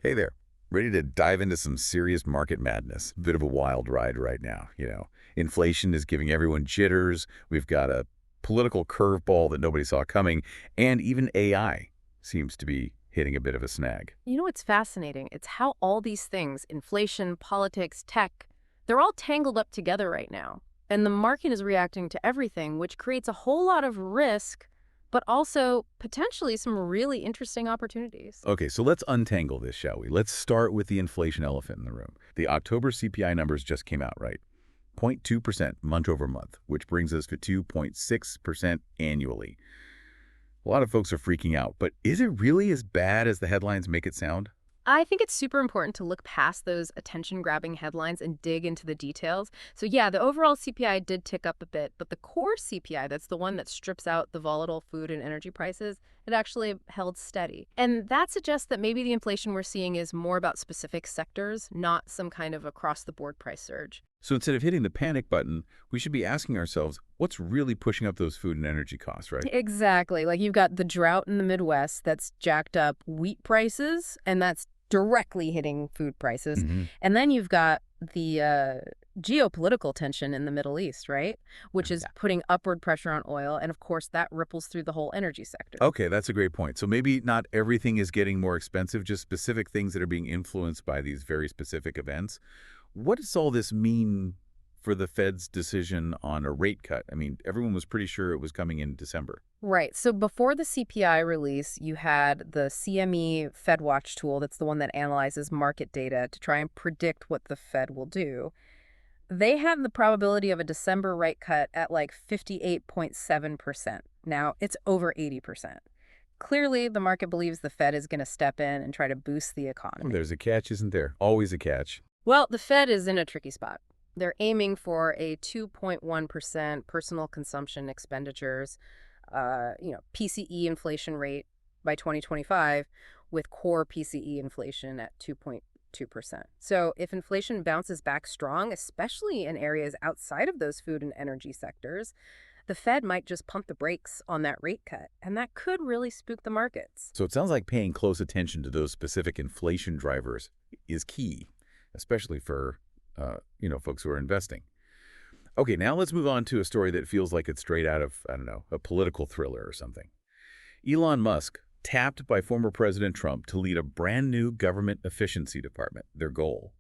Hey there. Ready to dive into some serious market madness? Bit of a wild ride right now. Inflation is giving everyone jitters. We've got a political curveball that nobody saw coming, and even AI seems to be hitting a bit of a snag. You know what's fascinating? It's how all these things, inflation, politics, tech, they're all tangled up together right now. And the market is reacting to everything, which creates a whole lot of risk, but also potentially some really interesting opportunities. Okay, so let's untangle this, shall we? Let's start with the inflation elephant in the room. The October CPI numbers just came out, right? 0.2% month over month, which brings us to 2.6% annually. A lot of folks are freaking out, but is it really as bad as the headlines make it sound? I think it's super important to look past those attention-grabbing headlines and dig into the details. So yeah, the overall CPI did tick up a bit, but the core CPI, that's the one that strips out the volatile food and energy prices, it actually held steady. And that suggests that maybe the inflation we're seeing is more about specific sectors, not some kind of across-the-board price surge. So instead of hitting the panic button, we should be asking ourselves, what's really pushing up those food and energy costs, right? Exactly. Like you've got the drought in the Midwest that's jacked up wheat prices, and that's directly hitting food prices. hmm And then you've got the geopolitical tension in the Middle East, right? Which is Yeah. putting upward pressure on oil. And of course, that ripples through the whole energy sector. Okay, that's a great point. So maybe not everything is getting more expensive, just specific things that are being influenced by these very specific events. What does all this mean for the Fed's decision on a rate cut? I mean, everyone was pretty sure it was coming in December. Right. So before the CPI release, you had the CME FedWatch tool. That's the one that analyzes market data to try and predict what the Fed will do. They have the probability of a December rate cut at like 58.7%. Now, it's over 80%. Clearly, the market believes the Fed is going to step in and try to boost the Well, economy. there's a catch, isn't there? Always a catch. Well, the Fed is in a tricky spot. They're aiming for a 2.1% personal consumption expenditures, PCE inflation rate by 2025, with core PCE inflation at 2.2%. So if inflation bounces back strong, especially in areas outside of those food and energy sectors, the Fed might just pump the brakes on that rate cut, and that could really spook the markets. So it sounds like paying close attention to those specific inflation drivers is key, especially for, folks who are investing. Okay, now let's move on to a story that feels like it's straight out of, I don't know, a political thriller or something. Elon Musk tapped by former President Trump to lead a brand new government efficiency department, their goal,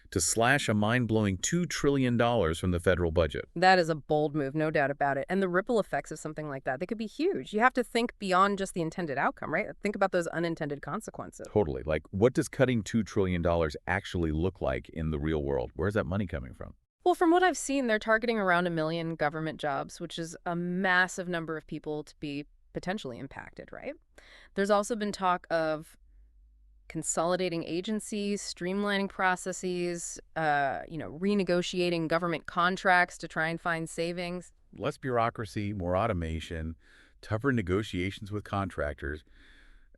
to slash a mind-blowing $2 trillion from the federal budget. That is a bold move, no doubt about it. And the ripple effects of something like that, they could be huge. You have to think beyond just the intended outcome, right? Think about those unintended consequences. Totally. Like, what does cutting $2 trillion actually look like in the real world? Where's that money coming from? Well, from what I've seen, they're targeting around 1 million government jobs, which is a massive number of people to be potentially impacted, right? There's also been talk of consolidating agencies, streamlining processes, renegotiating government contracts to try and find savings. Less bureaucracy, more automation, tougher negotiations with contractors.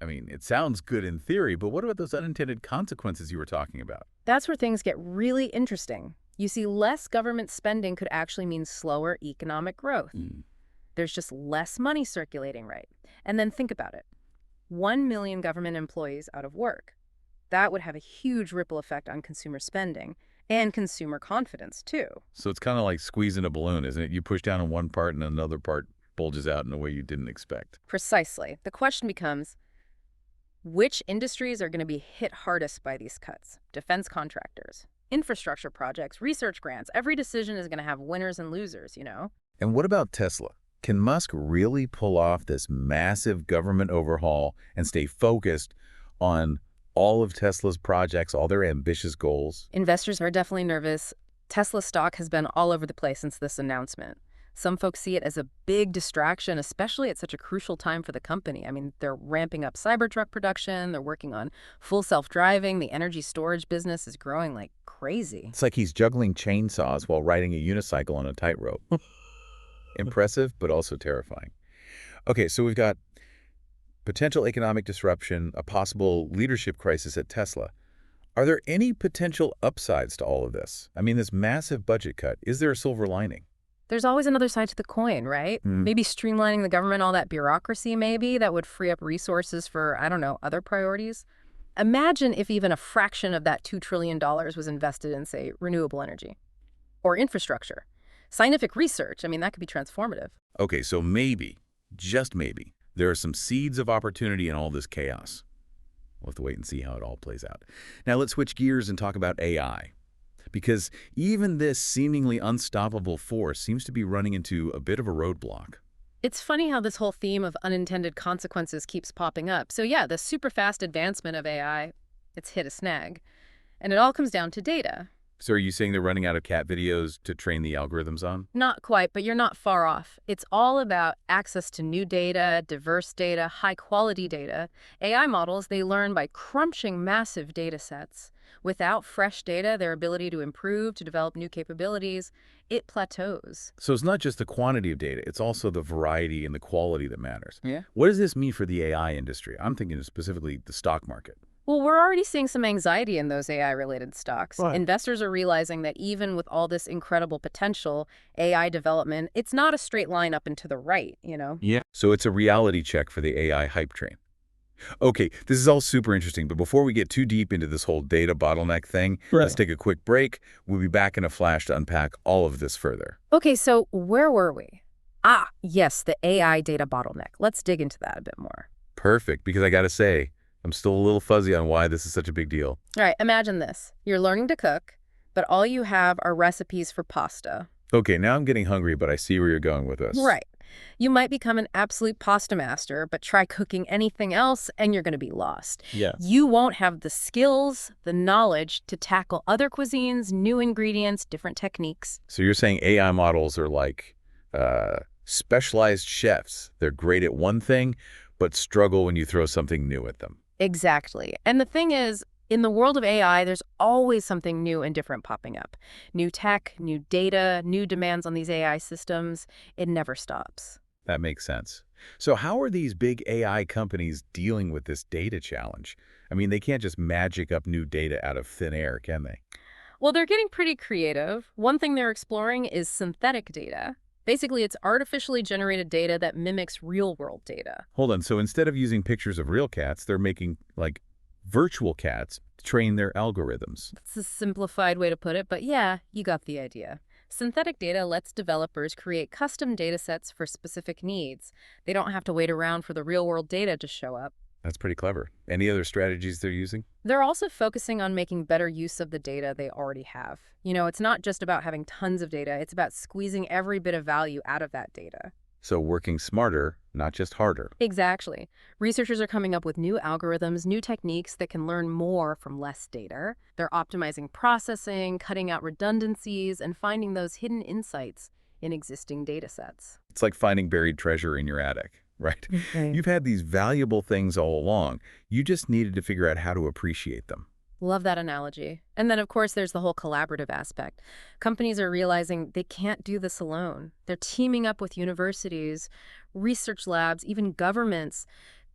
I mean, it sounds good in theory, but what about those unintended consequences you were talking about? That's where things get really interesting. You see, less government spending could actually mean slower economic growth. Mm. There's just less money circulating, right? And then think about it. 1 million government employees out of work. That would have a huge ripple effect on consumer spending and consumer confidence, too. So it's kind of like squeezing a balloon, isn't it? You push down on one part and another part bulges out in a way you didn't expect. Precisely. The question becomes, which industries are going to be hit hardest by these cuts? Defense contractors, infrastructure projects, research grants. Every decision is going to have winners and losers. And what about Tesla? Can Musk really pull off this massive government overhaul and stay focused on all of Tesla's projects, all their ambitious goals? Investors are definitely nervous. Tesla stock has been all over the place since this announcement. Some folks see it as a big distraction, especially at such a crucial time for the company. I mean, they're ramping up Cybertruck production, they're working on full self-driving, the energy storage business is growing like crazy. It's like he's juggling chainsaws while riding a unicycle on a tightrope. Impressive, but also terrifying. Okay, so we've got potential economic disruption, a possible leadership crisis at Tesla. Are there any potential upsides to all of this? I mean, this massive budget cut, is there a silver lining? There's always another side to the coin, right? Mm, Maybe streamlining the government, all that bureaucracy maybe, that would free up resources for, I don't know, other priorities. Imagine if even a fraction of that $2 trillion was invested in, say, renewable energy or infrastructure. Scientific research, I mean, that could be transformative. Okay, so maybe, just maybe, there are some seeds of opportunity in all this chaos. We'll have to wait and see how it all plays out. Now let's switch gears and talk about AI. Because even this seemingly unstoppable force seems to be running into a bit of a roadblock. It's funny how this whole theme of unintended consequences keeps popping up. So yeah, the super fast advancement of AI, it's hit a snag. And it all comes down to data. So are you saying they're running out of cat videos to train the algorithms on? Not quite, but you're not far off. It's all about access to new data, diverse data, high-quality data. AI models, they learn by crunching massive data sets. Without fresh data, their ability to improve, to develop new capabilities, it plateaus. So it's not just the quantity of data, it's also the variety and the quality that matters. Yeah. What does this mean for the AI industry? I'm thinking specifically the stock market. Well, we're already seeing some anxiety in those AI-related stocks. Right. Investors are realizing that even with all this incredible potential, AI development, it's not a straight line up and to the right. Yeah. So it's a reality check for the AI hype train. Okay, this is all super interesting, but before we get too deep into this whole data bottleneck thing, let's take a quick break. We'll be back in a flash to unpack all of this further. Okay, so where were we? Yes, the AI data bottleneck. Let's dig into that a bit more. Perfect, because I gotta say, I'm still a little fuzzy on why this is such a big deal. All right, imagine this. You're learning to cook, but all you have are recipes for pasta. Okay, now I'm getting hungry, but I see where you're going with this. Right. You might become an absolute pasta master, but try cooking anything else and you're going to be lost. Yeah. You won't have the skills, the knowledge to tackle other cuisines, new ingredients, different techniques. So you're saying AI models are like specialized chefs. They're great at one thing, but struggle when you throw something new at them. Exactly. And the thing is, in the world of AI, there's always something new and different popping up. New tech, new data, new demands on these AI systems. It never stops. That makes sense. So how are these big AI companies dealing with this data challenge? I mean, they can't just magic up new data out of thin air, can they? Well, they're getting pretty creative. One thing they're exploring is synthetic data. Basically, it's artificially generated data that mimics real-world data. Hold on. So instead of using pictures of real cats, they're making, like, virtual cats to train their algorithms. That's a simplified way to put it, but yeah, you got the idea. Synthetic data lets developers create custom data sets for specific needs. They don't have to wait around for the real-world data to show up. That's pretty clever. Any other strategies they're using? They're also focusing on making better use of the data they already have. It's not just about having tons of data, it's about squeezing every bit of value out of that data. So working smarter, not just harder. Exactly. Researchers are coming up with new algorithms, new techniques that can learn more from less data. They're optimizing processing, cutting out redundancies, and finding those hidden insights in existing data sets. It's like finding buried treasure in your attic, right? You've had these valuable things all along. You just needed to figure out how to appreciate them. Love that analogy. And then, of course, there's the whole collaborative aspect. Companies are realizing they can't do this alone. They're teaming up with universities, research labs, even governments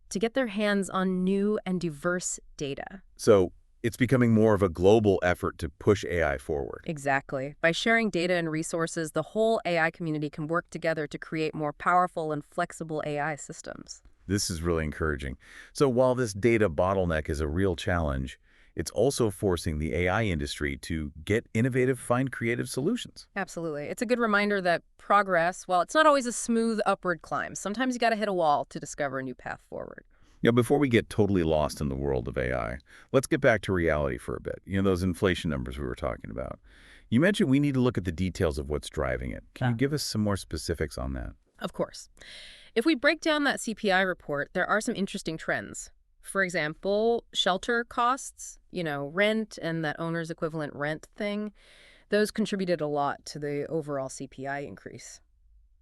to get their hands on new and diverse data. So it's becoming more of a global effort to push AI forward. Exactly. By sharing data and resources, the whole AI community can work together to create more powerful and flexible AI systems. This is really encouraging. So while this data bottleneck is a real challenge, it's also forcing the AI industry to get innovative, find creative solutions. Absolutely. It's a good reminder that progress, while it's not always a smooth upward climb, sometimes you got to hit a wall to discover a new path forward. Before we get totally lost in the world of AI, let's get back to reality for a bit. Those inflation numbers we were talking about. You mentioned we need to look at the details of what's driving it. Can you give us some more specifics on that? Of course. If we break down that CPI report, there are some interesting trends. For example, shelter costs, rent and that owner's equivalent rent thing, those contributed a lot to the overall CPI increase.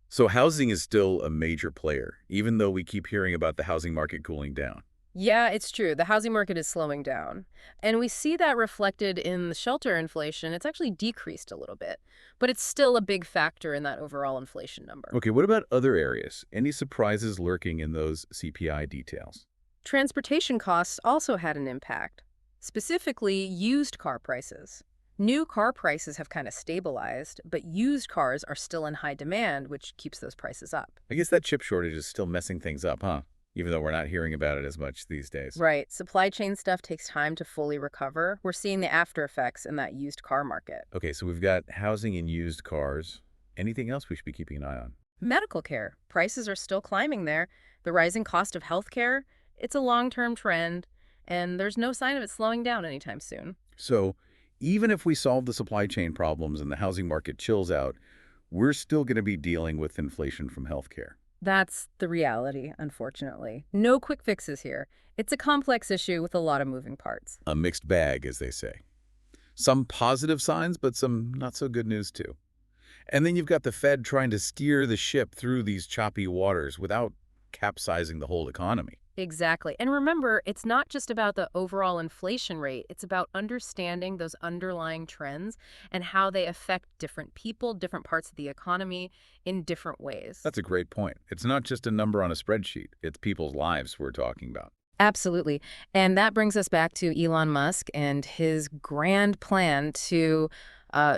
So housing is still a major player, even though we keep hearing about the housing market cooling down. Yeah, it's true. The housing market is slowing down. And we see that reflected in the shelter inflation. It's actually decreased a little bit, but it's still a big factor in that overall inflation number. Okay, what about other areas? Any surprises lurking in those CPI details? Transportation costs also had an impact, specifically used car prices. New car prices have kind of stabilized, but used cars are still in high demand, which keeps those prices up. I guess that chip shortage is still messing things up, huh? even though we're not hearing about it as much these days. Right. Supply chain stuff takes time to fully recover. We're seeing the after effects in that used car market. Okay, so we've got housing and used cars. Anything else we should be keeping an eye on? Medical care. Prices are still climbing there. The rising cost of healthcare, it's a long-term trend, and there's no sign of it slowing down anytime soon. So even if we solve the supply chain problems and the housing market chills out, we're still going to be dealing with inflation from healthcare. That's the reality, unfortunately. No quick fixes here. It's a complex issue with a lot of moving parts. A mixed bag, as they say. Some positive signs, but some not so good news too. And then you've got the Fed trying to steer the ship through these choppy waters without capsizing the whole economy. Exactly. And remember, it's not just about the overall inflation rate. It's about understanding those underlying trends and how they affect different people, different parts of the economy in different ways. That's a great point. It's not just a number on a spreadsheet. It's people's lives we're talking about. Absolutely. And that brings us back to Elon Musk and his grand plan to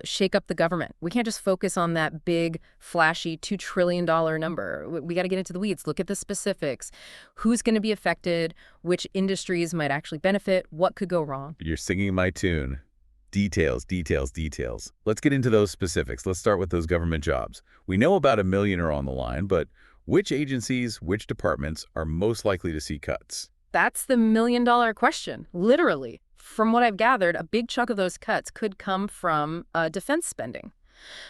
shake up the government. We can't just focus on that big, flashy $2 trillion number. We got to get into the weeds, look at the specifics. Who's going to be affected? Which industries might actually benefit? What could go wrong? You're singing my tune. Details, details, details. Let's get into those specifics. Let's start with those government jobs. We know about 1 million are on the line, but which agencies, which departments are most likely to see cuts? That's the million-dollar question, literally. From what I've gathered, a big chunk of those cuts could come from defense spending.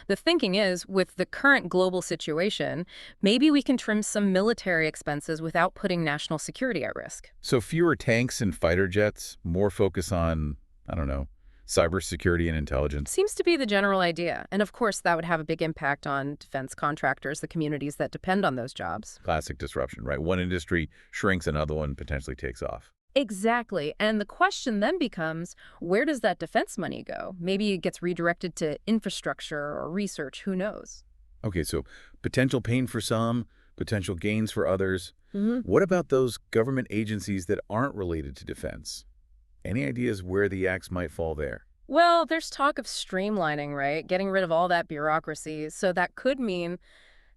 The thinking is, with the current global situation, maybe we can trim some military expenses without putting national security at risk. So fewer tanks and fighter jets, more focus on, I don't know, cybersecurity and intelligence. Seems to be the general idea. And of course, that would have a big impact on defense contractors, the communities that depend on those jobs. Classic disruption, right? One industry shrinks, another one potentially takes off. Exactly. And the question then becomes, where does that defense money go? Maybe it gets redirected to infrastructure or research, who knows? Okay, so potential pain for some, potential gains for others. Hmm. What about those government agencies that aren't related to defense? Any ideas where the axe might fall there? Well, there's talk of streamlining, right? Getting rid of all that bureaucracy. So that could mean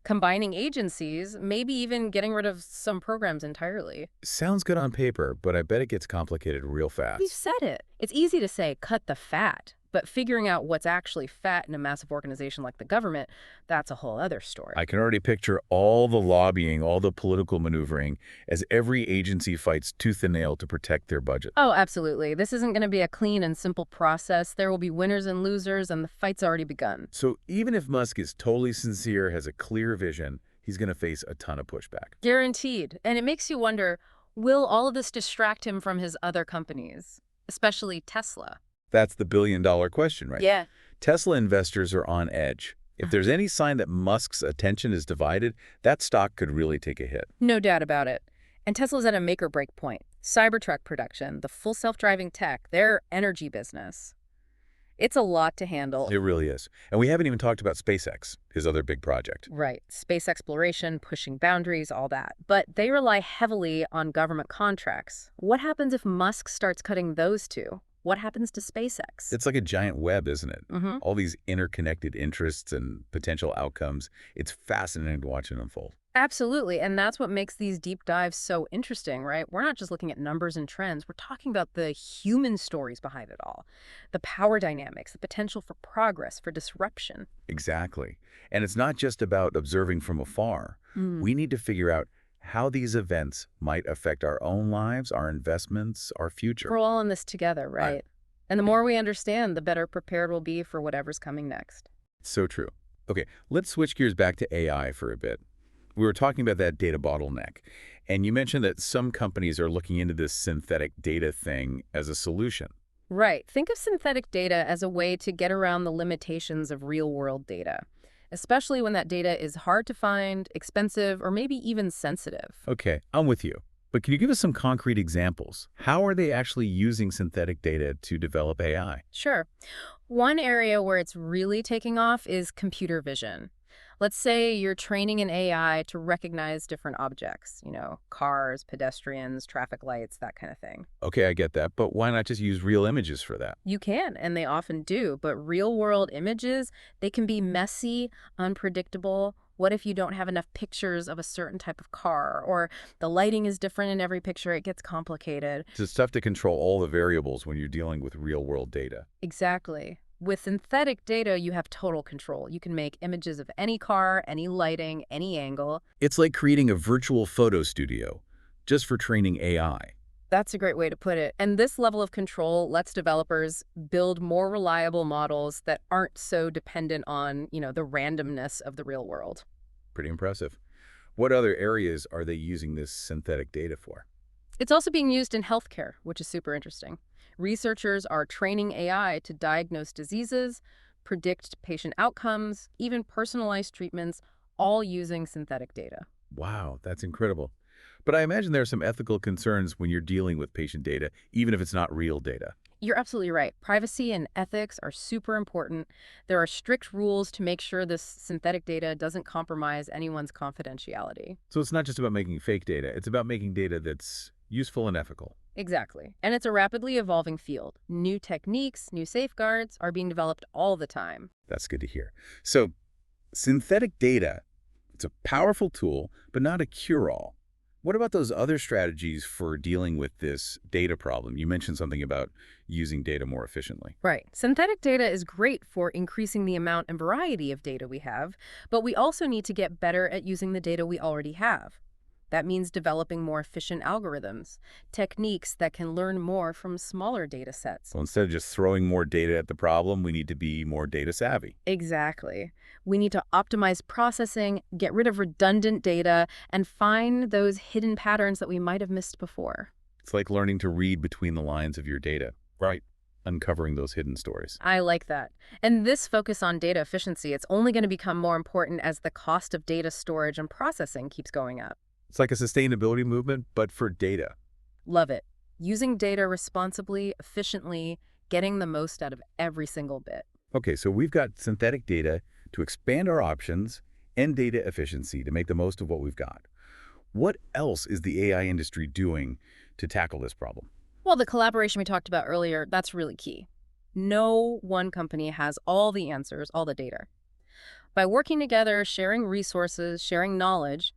combining agencies, maybe even getting rid of some programs entirely. Sounds good on paper, but I bet it gets complicated real You fast. said it. It's easy to say cut the fat, but figuring out what's actually fat in a massive organization like the government, that's a whole other story. I can already picture all the lobbying, all the political maneuvering, as every agency fights tooth and nail to protect their budget. Oh, absolutely. This isn't going to be a clean and simple process. There will be winners and losers, and the fight's already begun. So even if Musk is totally sincere, has a clear vision, he's going to face a ton of pushback. Guaranteed. And it makes you wonder, will all of this distract him from his other companies, especially Tesla? That's the billion-dollar question, right? Yeah. Tesla investors are on edge. If there's any sign that Musk's attention is divided, that stock could really take a hit. No doubt about it. And Tesla's at a make-or-break point. Cybertruck production, the full self-driving tech, their energy business. It's a lot to handle. It really is. And we haven't even talked about SpaceX, his other big project. Right. Space exploration, pushing boundaries, all that. But they rely heavily on government contracts. What happens if Musk starts cutting those two? What happens to SpaceX? It's like a giant web, isn't it? Mm-hmm. All these interconnected interests and potential outcomes. It's fascinating to watch it unfold. Absolutely. And that's what makes these deep dives so interesting, right? We're not just looking at numbers and trends. We're talking about the human stories behind it all, the power dynamics, the potential for progress, for disruption. Exactly. And it's not just about observing from afar. Mm. We need to figure out how these events might affect our own lives, our investments, our future. We're all in this together, right? And the more we understand, the better prepared we'll be for whatever's coming next. So true. Okay, let's switch gears back to AI for a bit. We were talking about that data bottleneck, and you mentioned that some companies are looking into this synthetic data thing as a solution. Right. Think of synthetic data as a way to get around the limitations of real-world data, especially when that data is hard to find, expensive, or maybe even sensitive. Okay, I'm with you. But can you give us some concrete examples? How are they actually using synthetic data to develop AI? Sure. One area where it's really taking off is computer vision. Let's say you're training an AI to recognize different objects, cars, pedestrians, traffic lights, that kind of thing. Okay, I get that, but why not just use real images for that? You can, and they often do, but real-world images, they can be messy, unpredictable, What if you don't have enough pictures of a certain type of car, or the lighting is different in every picture? It gets complicated. So it's tough to control all the variables when you're dealing with real-world data. Exactly. With synthetic data, you have total control. You can make images of any car, any lighting, any angle. It's like creating a virtual photo studio just for training AI. That's a great way to put it. And this level of control lets developers build more reliable models that aren't so dependent on, the randomness of the real world. Pretty impressive. What other areas are they using this synthetic data for? It's also being used in healthcare, which is super interesting. Researchers are training AI to diagnose diseases, predict patient outcomes, even personalize treatments, all using synthetic data. Wow, that's incredible. But I imagine there are some ethical concerns when you're dealing with patient data, even if it's not real data. You're absolutely right. Privacy and ethics are super important. There are strict rules to make sure this synthetic data doesn't compromise anyone's confidentiality. So it's not just about making fake data, it's about making data that's useful and ethical. Exactly. And it's a rapidly evolving field. New techniques, new safeguards are being developed all the time. That's good to hear. So synthetic data, it's a powerful tool, but not a cure-all. What about those other strategies for dealing with this data problem? You mentioned something about using data more efficiently. Right. Synthetic data is great for increasing the amount and variety of data we have, but we also need to get better at using the data we already have. That means developing more efficient algorithms, techniques that can learn more from smaller data sets. So instead of just throwing more data at the problem, we need to be more data savvy. Exactly. We need to optimize processing, get rid of redundant data, and find those hidden patterns that we might have missed before. It's like learning to read between the lines of your data. Right. Uncovering those hidden stories. I like that. And this focus on data efficiency, it's only going to become more important as the cost of data storage and processing keeps going up. It's like a sustainability movement, but for data. Love it. Using data responsibly, efficiently, getting the most out of every single bit. Okay, so we've got synthetic data to expand our options and data efficiency to make the most of what we've got. What else is the AI industry doing to tackle this problem? Well, the collaboration we talked about earlier, that's really key. No one company has all the answers, all the data. By working together, sharing resources, sharing knowledge,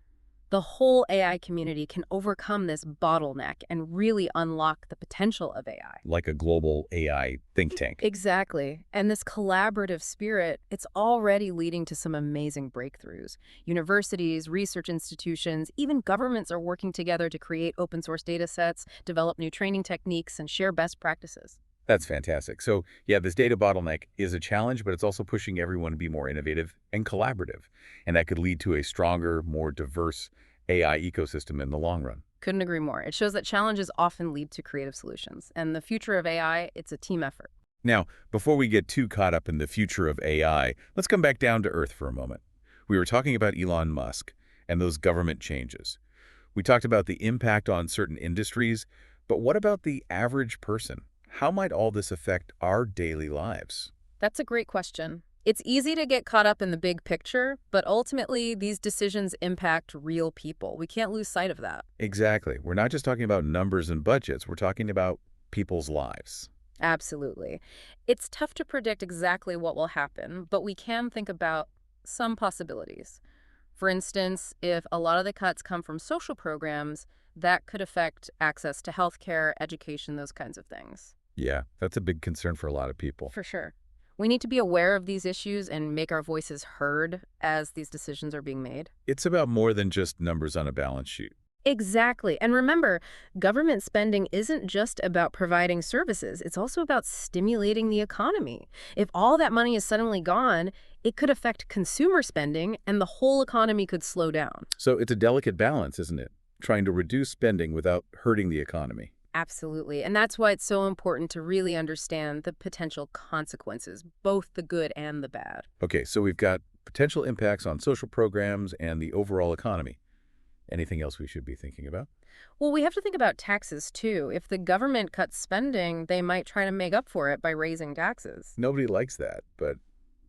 the whole AI community can overcome this bottleneck and really unlock the potential of AI. Like a global AI think tank. Exactly. And this collaborative spirit, it's already leading to some amazing breakthroughs. Universities, research institutions, even governments are working together to create open source data sets, develop new training techniques, and share best practices. That's fantastic. So yeah, this data bottleneck is a challenge, but it's also pushing everyone to be more innovative and collaborative. And that could lead to a stronger, more diverse AI ecosystem in the long run. Couldn't agree more. It shows that challenges often lead to creative solutions. And the future of AI, it's a team effort. Now, before we get too caught up in the future of AI, let's come back down to earth for a moment. We were talking about Elon Musk and those government changes. We talked about the impact on certain industries, but what about the average person? How might all this affect our daily lives? That's a great question. It's easy to get caught up in the big picture, but ultimately, these decisions impact real people. We can't lose sight of that. Exactly. We're not just talking about numbers and budgets. We're talking about people's lives. Absolutely. It's tough to predict exactly what will happen, but we can think about some possibilities. For instance, if a lot of the cuts come from social programs, that could affect access to healthcare, education, those kinds of things. Yeah, that's a big concern for a lot of people. For sure. We need to be aware of these issues and make our voices heard as these decisions are being made. It's about more than just numbers on a balance sheet. Exactly. And remember, government spending isn't just about providing services. It's also about stimulating the economy. If all that money is suddenly gone, it could affect consumer spending and the whole economy could slow down. So it's a delicate balance, isn't it? Trying to reduce spending without hurting the economy. Absolutely. And that's why it's so important to really understand the potential consequences, both the good and the bad. Okay, so we've got potential impacts on social programs and the overall economy. Anything else we should be thinking about? Well, we have to think about taxes, too. If the government cuts spending, they might try to make up for it by raising taxes. Nobody likes that, but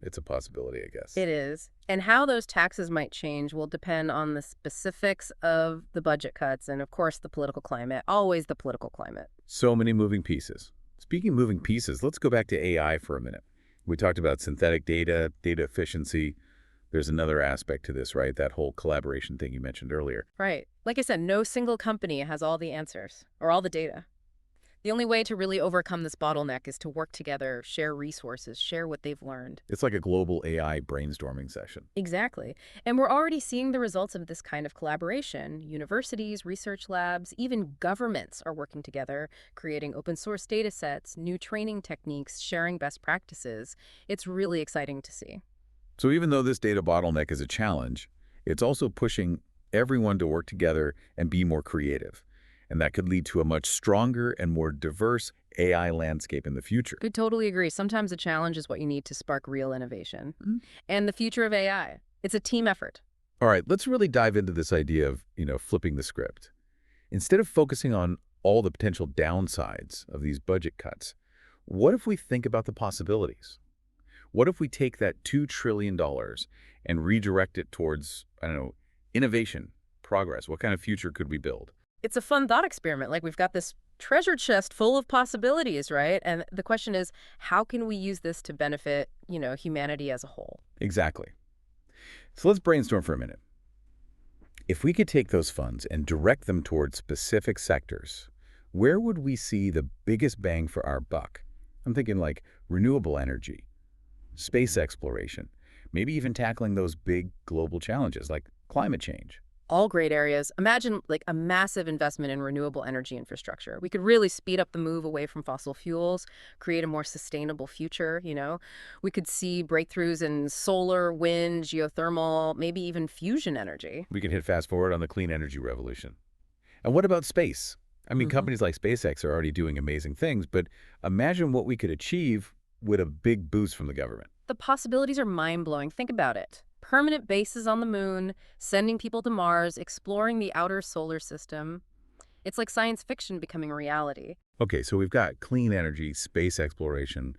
it's a possibility, I guess. It is. And how those taxes might change will depend on the specifics of the budget cuts and, of course, the political climate. Always the political climate. So many moving pieces. Speaking of moving pieces, let's go back to AI for a minute. We talked about synthetic data, data efficiency, There's another aspect to this, right? That whole collaboration thing you mentioned earlier. Right. Like I said, no single company has all the answers or all the data. The only way to really overcome this bottleneck is to work together, share resources, share what they've learned. It's like a global AI brainstorming session. Exactly. And we're already seeing the results of this kind of collaboration. Universities, research labs, even governments are working together, creating open source data sets, new training techniques, sharing best practices. It's really exciting to see. So even though this data bottleneck is a challenge, it's also pushing everyone to work together and be more creative. And that could lead to a much stronger and more diverse AI landscape in the future. I totally agree. Sometimes a challenge is what you need to spark real innovation. Mhm. And the future of AI, it's a team effort. All right, let's really dive into this idea of, flipping the script. Instead of focusing on all the potential downsides of these budget cuts, what if we think about the possibilities? What if we take that $2 trillion and redirect it towards, I don't know, innovation, progress? What kind of future could we build? It's a fun thought experiment. Like we've got this treasure chest full of possibilities, right? And the question is, how can we use this to benefit, humanity as a whole? Exactly. So let's brainstorm for a minute. If we could take those funds and direct them towards specific sectors, where would we see the biggest bang for our buck? I'm thinking like renewable energy, space exploration, maybe even tackling those big global challenges like climate change. All great areas. Imagine like a massive investment in renewable energy infrastructure. We could really speed up the move away from fossil fuels, create a more sustainable future. We could see breakthroughs in solar, wind, geothermal, maybe even fusion energy. We could hit fast forward on the clean energy revolution. And what about space? I mean, hmm companies like SpaceX are already doing amazing things, but imagine what we could achieve with a big boost from the government. The possibilities are mind-blowing. Think about it. Permanent bases on the moon, sending people to Mars, exploring the outer solar system. It's like science fiction becoming a reality. Okay, so we've got clean energy, space exploration.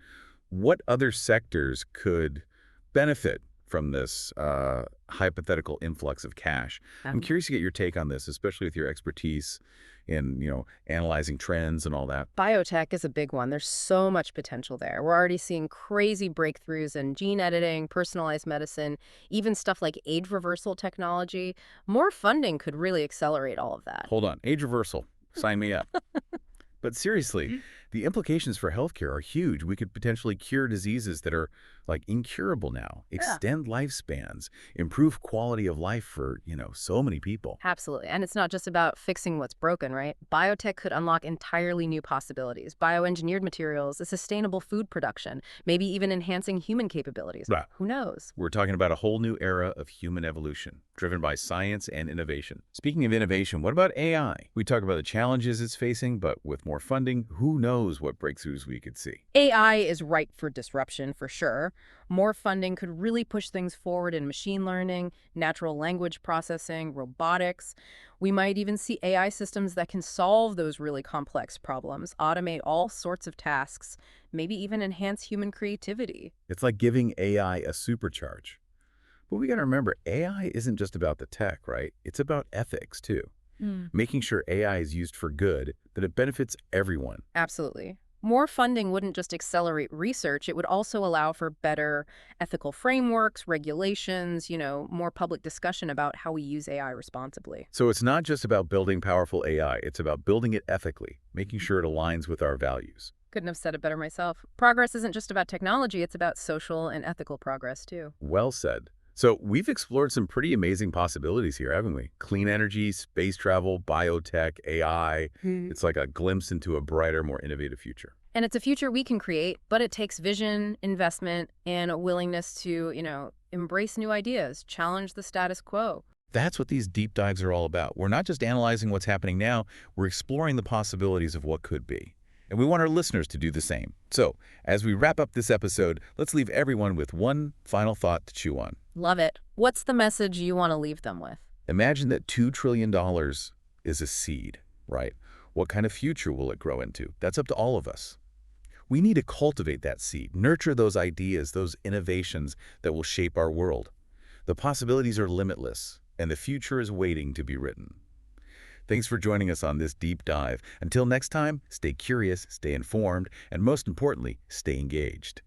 What other sectors could benefit from this hypothetical influx of cash? I'm Um, curious to get your take on this, especially with your expertise in, analyzing trends and all that. Biotech is a big one. There's so much potential there. We're already seeing crazy breakthroughs in gene editing, personalized medicine, even stuff like age reversal technology. More funding could really accelerate all of that. Hold on, age reversal. Sign me up. But seriously, the implications for healthcare are huge. We could potentially cure diseases that are like incurable now, Yeah. extend lifespans, improve quality of life for, so many people. Absolutely. And it's not just about fixing what's broken, right? Biotech could unlock entirely new possibilities. Bioengineered materials, a sustainable food production, maybe even enhancing human capabilities. Right. Who knows? We're talking about a whole new era of human evolution, driven by science and innovation. Speaking of innovation, what about AI? We talk about the challenges it's facing, but with more funding, who knows what breakthroughs we could see. AI is ripe for disruption, for sure. More funding could really push things forward in machine learning, natural language processing, robotics. We might even see AI systems that can solve those really complex problems, automate all sorts of tasks, maybe even enhance human creativity. It's like giving AI a supercharge. But we got to remember, AI isn't just about the tech, right? It's about ethics, too. Making sure AI is used for good, that it benefits everyone. Absolutely. More funding wouldn't just accelerate research, it would also allow for better ethical frameworks, regulations, more public discussion about how we use AI responsibly. So it's not just about building powerful AI, it's about building it ethically, making sure it aligns with our values. Couldn't have said it better myself. Progress isn't just about technology, it's about social and ethical progress, too. Well said. So we've explored some pretty amazing possibilities here, haven't we? Clean energy, space travel, biotech, AI. It's like a glimpse into a brighter, more innovative future. And it's a future we can create, but it takes vision, investment, and a willingness to, embrace new ideas, challenge the status quo. That's what these deep dives are all about. We're not just analyzing what's happening now, we're exploring the possibilities of what could be. And we want our listeners to do the same. So, as we wrap up this episode, let's leave everyone with one final thought to chew on. Love it. What's the message you want to leave them with? Imagine that $2 trillion is a seed, right? What kind of future will it grow into? That's up to all of us. We need to cultivate that seed, nurture those ideas, those innovations that will shape our world. The possibilities are limitless, and the future is waiting to be written. Thanks for joining us on this deep dive. Until next time, stay curious, stay informed, and most importantly, stay engaged.